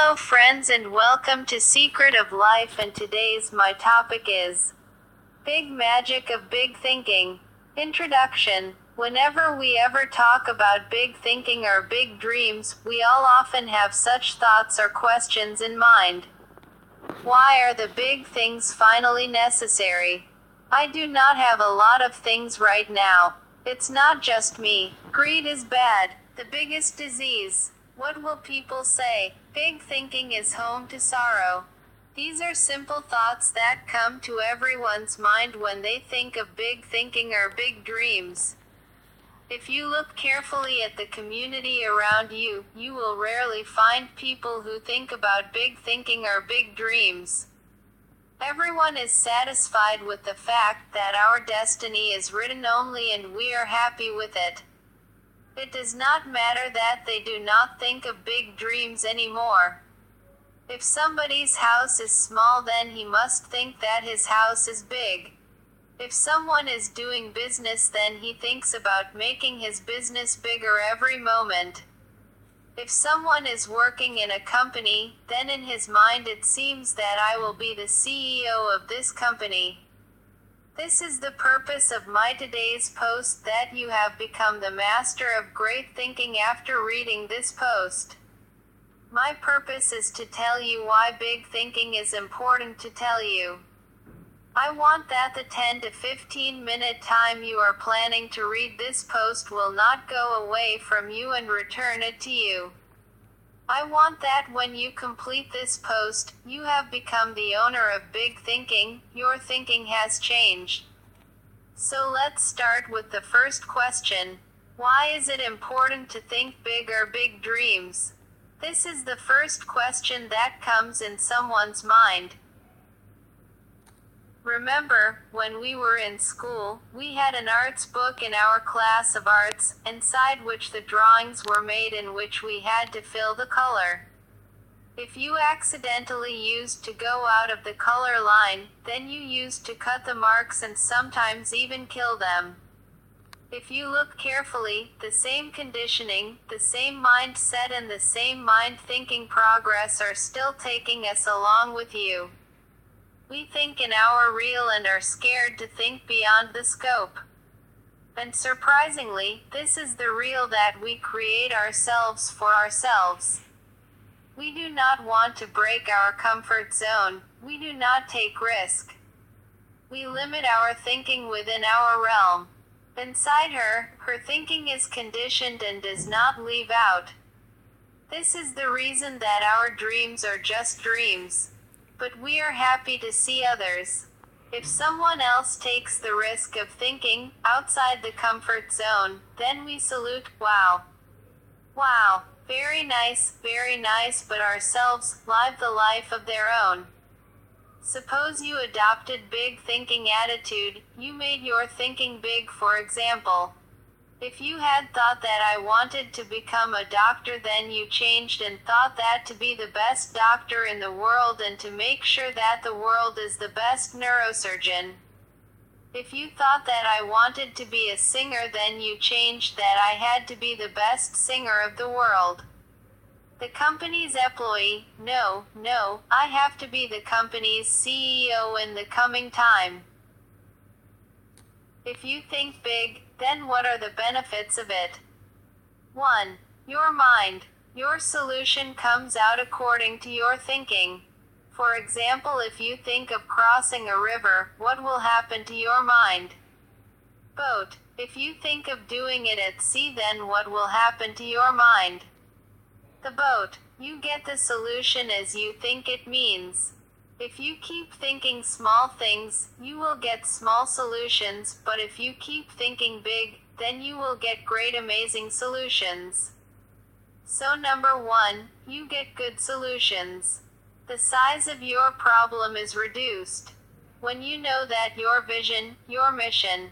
Hello, friends, and welcome to Secret of Life. And today's my topic is Big Magic of Big Thinking. Introduction. Whenever we ever talk about big thinking or big dreams, we all often have such thoughts or questions in mind. Why are the big things finally necessary? I do not have a lot of things right now. It's not just me. Greed is bad, the biggest disease. What will people say? Big thinking is home to sorrow. These are simple thoughts that come to everyone's mind when they think of big thinking or big dreams. If you look carefully at the community around you, you will rarely find people who think about big thinking or big dreams. Everyone is satisfied with the fact that our destiny is written only and we are happy with it. It does not matter that they do not think of big dreams anymore. If somebody's house is small, then he must think that his house is big. If someone is doing business, then he thinks about making his business bigger every moment. If someone is working in a company, then in his mind it seems that I will be the CEO of this company. This is the purpose of my today's post, that you have become the master of great thinking after reading this post. My purpose is to tell you why big thinking is important to tell you. I want that the 10 to 15 minute time you are planning to read this post will not go away from you and return it to you. I want that when you complete this post, you have become the owner of big thinking, your thinking has changed. So let's start with the first question. Why is it important to think big or big dreams? This is the first question that comes in someone's mind. Remember, when we were in school, we had an arts book in our class of arts, inside which the drawings were made in which we had to fill the color. If you accidentally used to go out of the color line, then you used to cut the marks and sometimes even kill them. If you look carefully, the same conditioning, the same mindset and the same mind-thinking progress are still taking us along with you. We think in our real and are scared to think beyond the scope. And surprisingly, this is the real that we create ourselves for ourselves. We do not want to break our comfort zone, we do not take risk. We limit our thinking within our realm. Inside her thinking is conditioned and does not leave out. This is the reason that our dreams are just dreams. But we are happy to see others. If someone else takes the risk of thinking outside the comfort zone, then we salute, wow. Wow, very nice, but ourselves live the life of their own. Suppose you adopted big thinking attitude, you made your thinking big. For example, if you had thought that I wanted to become a doctor, then you changed and thought that to be the best doctor in the world and to make sure that the world is the best neurosurgeon. If you thought that I wanted to be a singer, then you changed that I had to be the best singer of the world. The company's employee, no, I have to be the company's CEO in the coming time. If you think big, then what are the benefits of it? 1. Your mind. Your solution comes out according to your thinking. For example, if you think of crossing a river, what will happen to your mind? Boat. If you think of doing it at sea, then what will happen to your mind? The boat. You get the solution as you think it means. If you keep thinking small things, you will get small solutions, but if you keep thinking big, then you will get great amazing solutions. So number 1, you get good solutions. The size of your problem is reduced. When you know that your vision, your mission.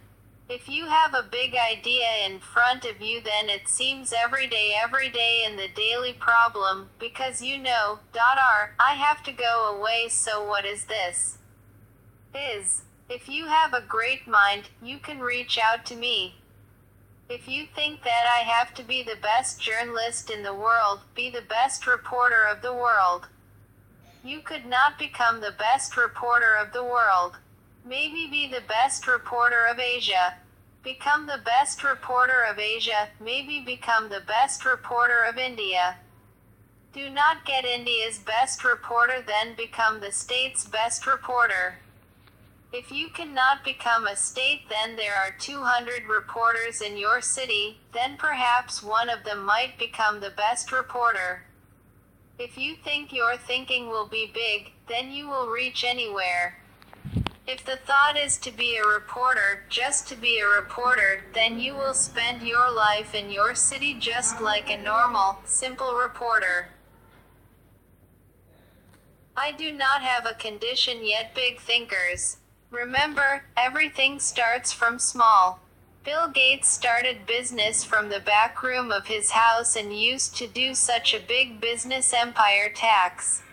If you have a big idea in front of you, then it seems every day in the daily problem, because you know, I have to go away, so what is this? If you have a great mind, you can reach out to me. If you think that I have to be the best journalist in the world, be the best reporter of the world. You could not become the best reporter of the world. Maybe be the best reporter of Asia. Become the best reporter of Asia, maybe become the best reporter of India. Do not get India's best reporter, then become the state's best reporter. If you cannot become a state, then there are 200 reporters in your city, then perhaps one of them might become the best reporter. If you think your thinking will be big, then you will reach anywhere. If the thought is to be a reporter, just to be a reporter, then you will spend your life in your city just like a normal, simple reporter. I do not have a condition yet, big thinkers. Remember, everything starts from small. Bill Gates started business from the back room of his house and used to do such a big business empire tax.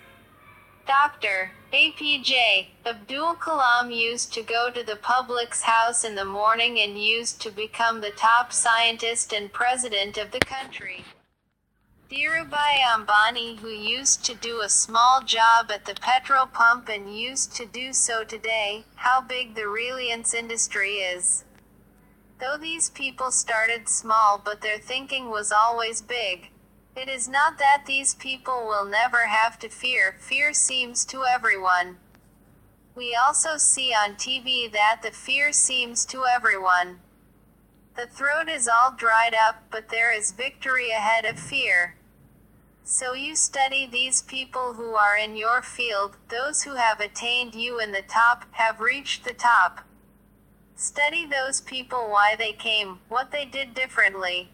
Dr. APJ Abdul Kalam used to go to the public's house in the morning and used to become the top scientist and president of the country. Dhirubhai Ambani, who used to do a small job at the petrol pump and used to do so today, how big the Reliance industry is. Though these people started small, but their thinking was always big. It is not that these people will never have to fear, fear seems to everyone. We also see on TV that the fear seems to everyone. The throat is all dried up, but there is victory ahead of fear. So you study these people who are in your field, those who have attained you in the top, have reached the top. Study those people, why they came, what they did differently.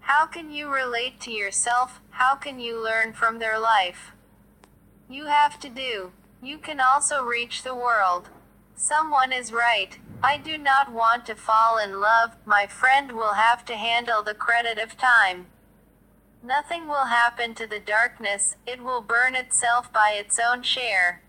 How can you relate to yourself? How can you learn from their life? You have to do. You can also reach the world. Someone is right. I do not want to fall in love. My friend will have to handle the credit of time. Nothing will happen to the darkness, it will burn itself by its own share.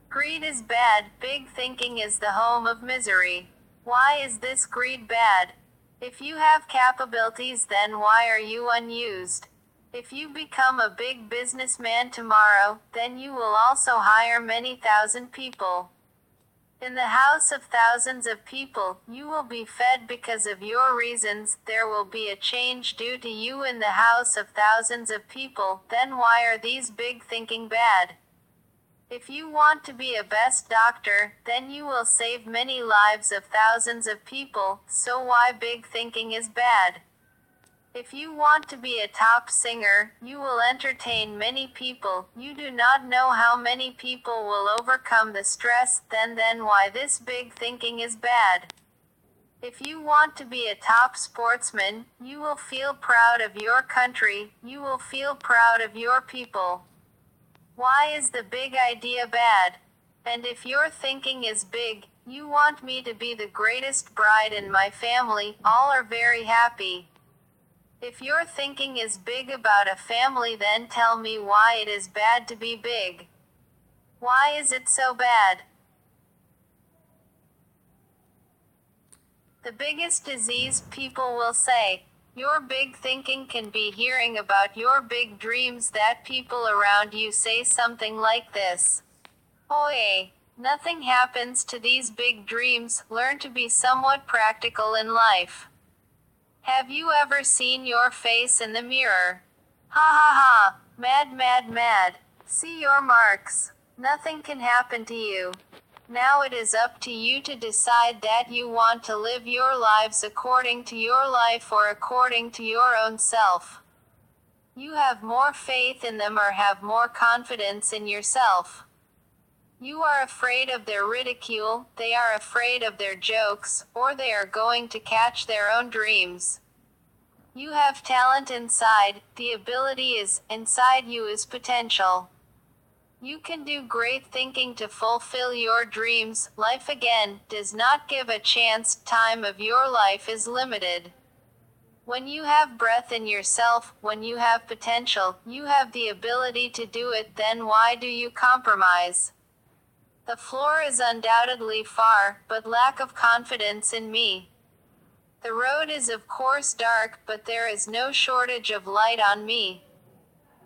Greed is bad, big thinking is the home of misery. Why is this greed bad? If you have capabilities, then why are you unused? If you become a big businessman tomorrow, then you will also hire many thousand people. In the house of thousands of people, you will be fed because of your reasons, there will be a change due to you in the house of thousands of people, then why are these big thinking bad? If you want to be a best doctor, then you will save many lives of thousands of people, so why big thinking is bad? If you want to be a top singer, you will entertain many people, you do not know how many people will overcome the stress, then why this big thinking is bad? If you want to be a top sportsman, you will feel proud of your country, you will feel proud of your people. Why is the big idea bad? And if your thinking is big, you want me to be the greatest bride in my family, all are very happy. If your thinking is big about a family, then tell me why it is bad to be big. Why is it so bad? The biggest disease, people will say. Your big thinking can be hearing about your big dreams that people around you say something like this. Oye, nothing happens to these big dreams, learn to be somewhat practical in life. Have you ever seen your face in the mirror? Ha ha ha, mad mad mad. See your marks. Nothing can happen to you. Now it is up to you to decide that you want to live your lives according to your life or according to your own self. You have more faith in them or have more confidence in yourself. You are afraid of their ridicule, they are afraid of their jokes, or they are going to catch their own dreams. You have talent inside, the ability is, inside you is potential. You can do great thinking to fulfill your dreams, life again, does not give a chance, time of your life is limited. When you have breath in yourself, when you have potential, you have the ability to do it, then why do you compromise? The floor is undoubtedly far, but lack of confidence in me. The road is of course dark, but there is no shortage of light on me.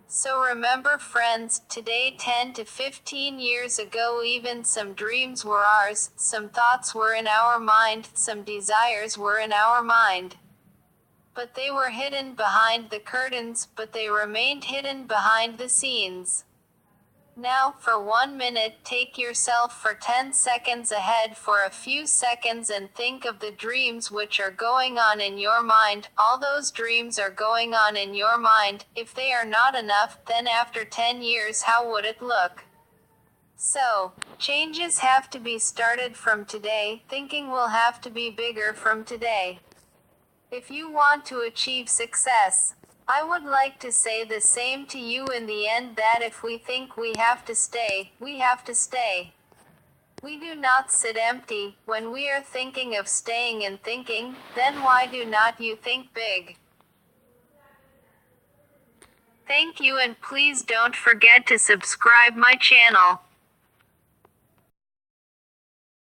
So remember friends, today 10 to 15 years ago even some dreams were ours, some thoughts were in our mind, some desires were in our mind. But they were hidden behind the curtains, but they remained hidden behind the scenes. Now, for 1 minute, take yourself for 10 seconds ahead for a few seconds and think of the dreams which are going on in your mind. All those dreams are going on in your mind. If they are not enough, then after 10 years, how would it look? So, changes have to be started from today. Thinking will have to be bigger from today. If you want to achieve success, I would like to say the same to you in the end, that if we think we have to stay, we have to stay. We do not sit empty. When we are thinking of staying and thinking, then why do not you think big? Thank you, and please don't forget to subscribe my channel.